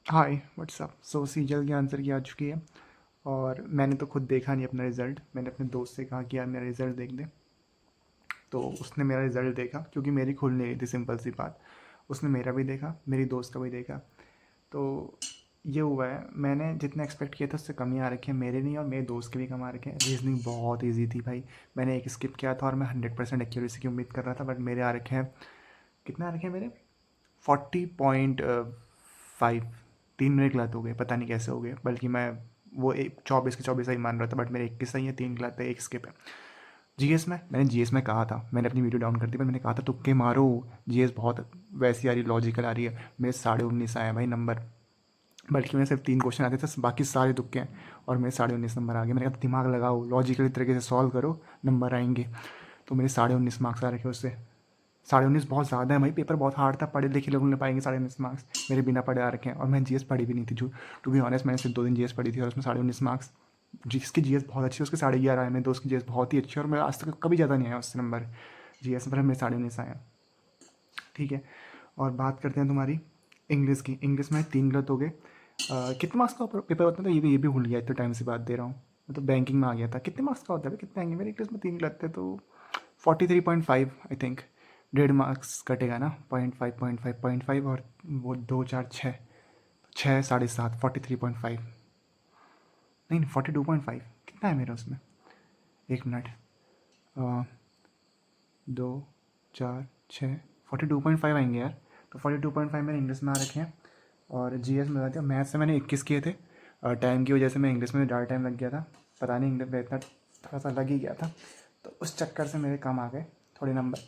Hi what's up. सो सीजल की answer की आ चुकी है और मैंने तो खुद देखा नहीं अपना रिज़ल्ट। मैंने अपने दोस्त से कहा कि यार मेरा रिज़ल्ट देख दे, तो उसने मेरा रिज़ल्ट देखा क्योंकि मेरी खुल नहीं रही थी, सिंपल सी बात। उसने मेरा भी देखा, मेरी दोस्त का भी देखा। तो ये हुआ है, मैंने जितना एक्सपेक्ट किया था उससे कम ही आ रखे हैं, मेरे नहीं और मेरे दोस्त के भी कम आ रखे हैं। रीजनिंग बहुत ईजी थी भाई, मैंने एक स्किप किया था और मैं 100% एक्यूरेसी की उम्मीद कर रहा था, बट मेरे आ रखे हैं, कितने आ रखे हैं मेरे, 40.5। 3 मेरे गलत हो गए, पता नहीं कैसे हो गए, बल्कि मैं वो एक 24 के 24 सही मान रहा था, बट मेरे 21 सही है, 3 गलत है, एक स्किप है। जीएस में मैंने जीएस में कहा था, मैंने अपनी वीडियो डाउन कर दी, पर मैंने कहा था तुक्के मारो। जीएस बहुत वैसी आ रही, लॉजिकल आ रही है। मेरे 19.5 आए भाई नंबर, बल्कि मेरे सिर्फ 3 क्वेश्चन आते थे, बाकी सारे तुक्के हैं, और मेरे 19.5 नंबर आ गए। मैंने कहा दिमाग लगाओ, लॉजिकली तरीके से सॉल्व करो, नंबर आएंगे। तो मेरे 19.5 मार्क्स आ रखे उससे। 19.5 बहुत ज़्यादा है भाई, पेपर बहुत हार्ड था, पढ़े लिखे लोग नहीं पाएंगे 19.5 मार्क्स। मेरे बिना पढ़े आ रखे हैं, और मैं जीएस पढ़ी भी नहीं थी, टू बी ऑनेस्ट। मैंने सिर्फ 2 दिन जीएस पढ़ी थी और उसमें 19.5 मार्क्स। जिसकी जीएस बहुत अच्छी है उसके 11.5 आए, मेरे दोस्त की जीएस बहुत ही अच्छी है और मेरा आज तक कभी ज़्यादा नहीं आया उससे नंबर जीएस पर, मेरे 19.5 आए। ठीक है, और बात करते हैं तुम्हारी इंग्लिश की। इंग्लिश में 3 गलत हो गए। कितने मार्क्स का पेपर होता है, तो ये भी भूल गया, इतने टाइम से बात दे रहा हूँ। मैं तो बैंकिंग में आ गया था। कितने मार्क्स का होता है भाई, कितने आएंगे मेरे इंग्लिश में, 3 गलत थे तो 43.5 आई थिंक। 1.5 मार्क्स कटेगा ना, 0.5 और वो 2 4 6, 6 7.5, 43.5, नहीं 42.5, कितना है मेरा उसमें, 1 मिनट, 2 4 6, 42.5 आएंगे यार। तो 42.5 मेरे इंग्लिश में आ रखे हैं। और जीएस में आते हैं, मैथ्स से मैंने 21 किए थे। टाइम की वजह से मैं इंग्लिश में ज़्यादा टाइम लग गया था, पता नहीं इंग्लिश में इतना थोड़ा सा लग ही गया था, तो उस चक्कर से मेरे कम आ गए थोड़े नंबर।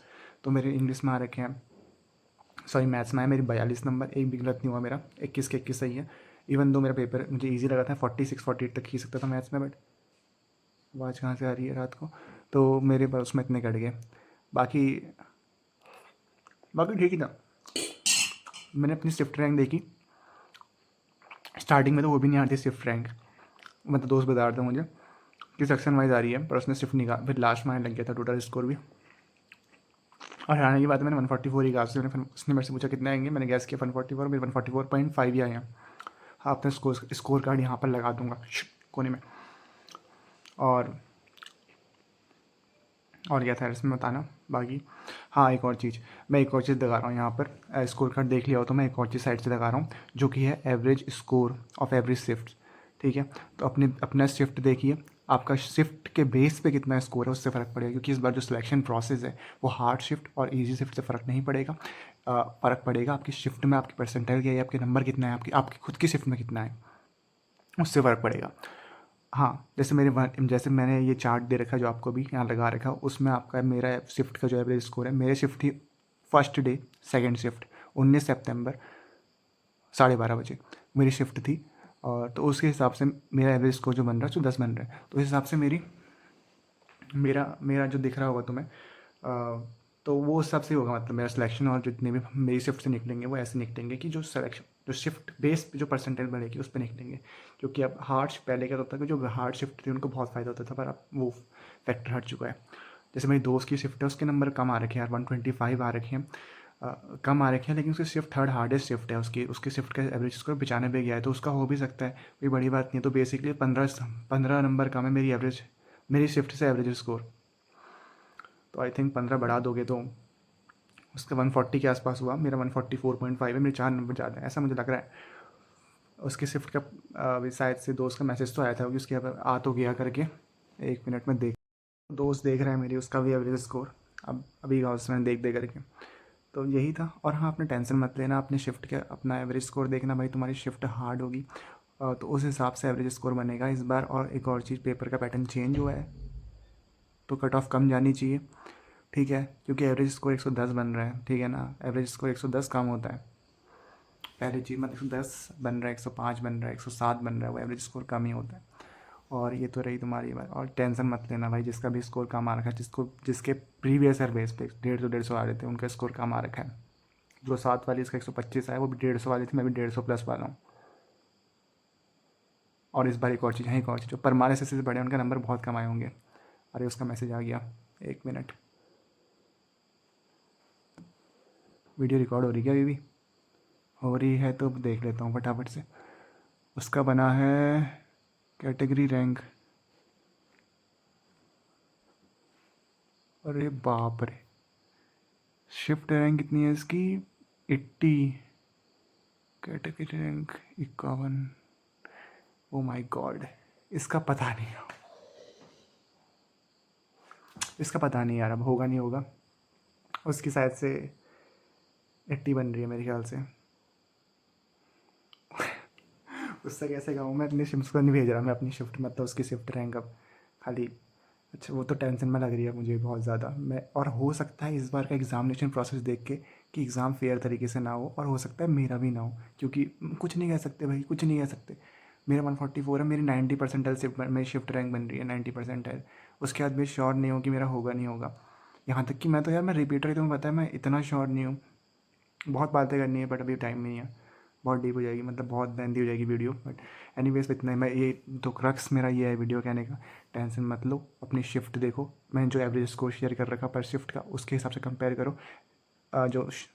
तो मेरे इंग्लिश में आ रखे हैं, सॉरी मैथ्स में है मेरी 42 नंबर, एक भी गलत नहीं हुआ मेरा, 21 के 21 सही है। इवन दो मेरा पेपर मुझे ईजी लगा था, 46 48 तक खींच सकता था मैथ्स में, बट आवाज़ कहाँ से आ रही है रात को, तो मेरे पास उसमें इतने कट गए। बाकी बाकी ठीक ही था। मैंने अपनी शिफ्ट रैंक देखी, स्टार्टिंग में तो वो भी नहीं आ रही थी शिफ्ट रैंक, मतलब दोस्त बता रहा था मुझे कि सेक्शन वाइज आ रही है, पर उसने शिफ्ट नहीं कहा, फिर लास्ट में आने लग गया था टोटल स्कोर भी। और हराने की बात है, मैंने 144 ही कहा उसने। उसने मेरे से पूछा कितने आएंगे, मैंने गैस किया 144, मेरे 144.5 ही आए हैं। हाँ, अपना स्कोर कार्ड यहाँ पर लगा दूंगा कोने में। और क्या था इसमें बताना बाकी। हाँ, एक और चीज़, मैं एक और चीज़ दिखा रहा हूँ यहाँ पर, स्कोर कार्ड देख लिया हो तो मैं एक और चीज़ साइड से दिखा रहा हूँ, जो कि है average score of every shift. ठीक है, तो अपना शिफ्ट देखिए, आपका शिफ्ट के बेस पे कितना स्कोर है उससे फ़र्क पड़ेगा, क्योंकि इस बार जो सिलेक्शन प्रोसेस है वो हार्ड शिफ्ट और इजी शिफ्ट से फ़र्क नहीं पड़ेगा। फ़र्क पड़ेगा आपकी शिफ्ट में, आपकी परसेंटाइल क्या है, आपके नंबर कितना है, आपकी खुद की शिफ्ट में कितना है, उससे फ़र्क पड़ेगा। हाँ, जैसे मैंने ये चार्ट दे रखा है जो आपको भी यहाँ लगा रखा है, उसमें आपका मेरा शिफ्ट का जो एवरेज स्कोर है, मेरे शिफ्ट थी फर्स्ट डे सेकंड शिफ्ट 19 सितंबर 12:30 बजे मेरी शिफ्ट थी। और तो उसके हिसाब से मेरा एवरेज स्कोर जो बन रहा है, जो 10 बन रहा है, तो उस हिसाब से मेरा मेरा जो दिख रहा होगा तुम्हें, तो वो उस हिसाब से होगा, मतलब मेरा सिलेक्शन और जितने भी मेरी शिफ्ट से निकलेंगे वो ऐसे निकलेंगे कि जो शिफ्ट बेस पे जो परसेंटेज बढ़ेगी उस पर निकलेंगे। क्योंकि अब हार्ड पहले क्या होता था कि जो हार्ड शिफ्ट थी उनको बहुत फ़ायदा होता था, पर अब वो फैक्टर हट चुका है। जैसे मेरी दोस्त की शिफ्ट है, उसके नंबर कम आ रखे हैं यार, 125 आ रखे हैं। कम आ रखे हैं, लेकिन उसकी शिफ्ट थर्ड हार्डेस्ट शिफ्ट है, उसकी शिफ्ट का एवरेज स्कोर 95 गया है, तो उसका हो भी सकता है, कोई बड़ी बात नहीं है। तो बेसिकली 15 नंबर कम है मेरी शिफ्ट से एवरेज स्कोर। तो आई थिंक 15 बढ़ा दोगे तो उसका 140 के आसपास हुआ, मेरा 144.5 है, मेरे 4 नंबर ज़्यादा है ऐसा मुझे लग रहा है। उसकी शिफ्ट का अभी शायद से दोस्त का मैसेज तो आया था कि उसके आ तो गया करके, 1 मिनट में देख, दोस्त देख रहा है मेरी, उसका भी एवरेज स्कोर अब अभी का उसमें देख दे करके। तो यही था। और हाँ, अपने टेंशन मत लेना, अपने शिफ्ट के अपना एवरेज स्कोर देखना भाई, तुम्हारी शिफ्ट हार्ड होगी तो उस हिसाब से एवरेज स्कोर बनेगा इस बार। और एक और चीज़, पेपर का पैटर्न चेंज हुआ है तो कट ऑफ कम जानी चाहिए। ठीक है, क्योंकि एवरेज स्कोर 110 बन रहा है, ठीक है ना, एवरेज स्कोर 110 कम होता है। पहली चीज़, मतलब 110 बन रहा है, 105 बन रहा है, 107 बन रहा है, वो एवरेज स्कोर कम ही होता है। और ये तो रही तुम्हारी बात। और टेंशन मत लेना भाई, जिसका भी स्कोर कम आ रखा है, जिसके प्रीवियस ईयर बेस पे 150 आ रहे थे, उनका स्कोर कम आ रखा है। जो 7 वाली इसका 125 आया, वो भी 150 वाली थी, मैं भी 150 प्लस वाला हूँ। और इस बार एक और चीज़ है, एक और चीज़, जो परमार एस से बड़े उनका नंबर बहुत कम आए होंगे। अरे उसका मैसेज आ गया, 1 मिनट, वीडियो रिकॉर्ड हो रही है अभी भी। हो रही है तो देख लेता हूँ फटाफट से। उसका बना है कैटेगरी रैंक, अरे बाप रे, शिफ्ट रैंक कितनी है इसकी, 80, category rank 51। Oh my God, इसका पता नहीं, इसका पता नहीं यार, अब होगा नहीं होगा। उसकी शायद से 80 बन रही है मेरे ख्याल से। उससे कैसे कहूँ, मैं अपनी शिफ्ट को नहीं भेज रहा, मैं अपनी शिफ्ट मतलब उसकी शिफ्ट रैंक अब खाली। अच्छा वो तो टेंशन में लग रही है मुझे बहुत ज़्यादा। मैं और हो सकता है इस बार का एग्ज़ामिनेशन प्रोसेस देख के कि एग्ज़ाम फेयर तरीके से ना हो, और हो सकता है मेरा भी ना हो, क्योंकि कुछ नहीं कह सकते भाई, कुछ नहीं कह सकते। मेरा 144 है, मेरी 90% शिफ्ट, मेरी शिफ्ट रैंक बन रही है 90%। उसके बाद भी श्योर नहीं हो कि मेरा होगा नहीं होगा। यहाँ तक कि मैं तो यार, मैं रिपीटर ही, तुम्हें पता है मैं इतना श्योर नहीं हूँ। बहुत बातें करनी है बट अभी टाइम नहीं है, बहुत डीप हो जाएगी, मतलब बहुत लेंथी हो जाएगी वीडियो। बट एनीवेज इतना ही, मैं ये तो क्रक्स मेरा ये है वीडियो कहने का। टेंशन मत लो, अपनी शिफ्ट देखो, मैंने जो एवरेज स्कोर शेयर कर रखा पर शिफ्ट का, उसके हिसाब से कंपेयर करो।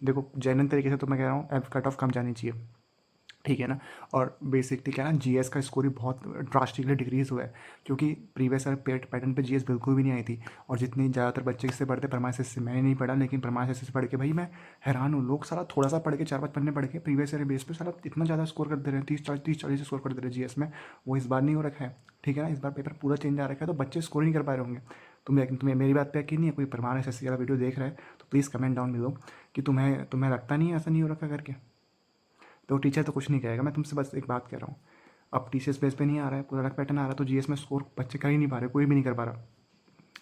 देखो जेन्युइन तरीके से तो मैं कह रहा हूँ कट ऑफ कम जानी चाहिए, ठीक है ना। और बेसिकली क्या है ना, जीएस का स्कोर भी बहुत ड्रास्टिकली डिक्रीज़ हुआ है, क्योंकि प्रीवियस ईयर पैटर्न पे जीएस बिल्कुल भी नहीं आई थी। और जितनी ज़्यादातर बच्चे इससे पढ़ते परमाश से, मैंने नहीं पढ़ा लेकिन परमाश से पढ़ के भाई मैं हैरान हूँ। लोग सारा थोड़ा सा पढ़ के 4-5 पन्ने पढ़ के प्रीवियस ईयर बेस पे सारा इतना ज़्यादा स्कोर कर दे रहे हैं, 30-40 स्कोर कर दे रहे हैं जीएस में। वो इस बार नहीं हो रखा है, ठीक है ना। इस बार पेपर पूरा चेंज आ रखा है, तो बच्चे स्कोर नहीं कर पा रहे होंगे। तुम्हें मेरी बात पे यकीन नहीं है, कोई परमार एसएससी वाला वीडियो देख रहा है तो प्लीज़ कमेंट डाउन मिलो कि तुम्हें लगता नहीं है ऐसा नहीं हो रखा करके। तो टीचर तो कुछ नहीं कहेगा, मैं तुमसे बस एक बात कह रहा हूँ। अब टीसीएस बेस पे नहीं आ रहा है, पूरा अलग पैटर्न आ रहा है, तो जीएस में स्कोर बच्चे कर ही नहीं पा रहे, कोई भी नहीं कर पा रहा।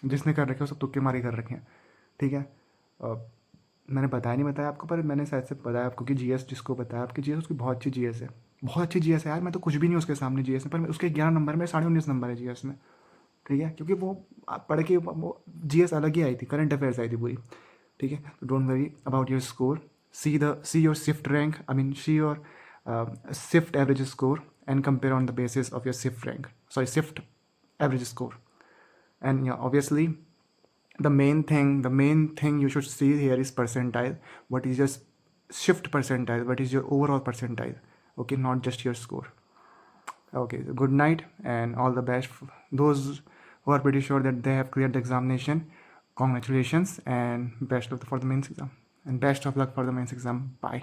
जिसने कर रखे हो सब तुक्के मारे कर रखे हैं, ठीक है। मैंने बताया नहीं बताया आपको, पर मैंने शायद से बताया आपको कि जीएस जिसको बताया आपकी जीएस, उसकी बहुत अच्छी जीएस है, बहुत अच्छी जीएस है यार। मैं तो कुछ भी नहीं उसके सामने जीएस में, पर उसके 11 नंबर में 19.5 नंबर है जीएस में, ठीक है। क्योंकि वो पढ़ के वो जीएस अलग ही आई थी, करंट अफेयर्स आई थी पूरी, ठीक है। तो don't worry about your score, see your shift rank, I mean see your shift average score and compare on the basis of your shift rank, sorry, shift average score. And yeah, obviously the main thing you should see here is percentile. What is your shift percentile, what is your overall percentile, okay, not just your score. Okay, so good night and all the best. Those who are pretty sure that they have cleared the examination, congratulations and best of luck for the mains exam. Bye.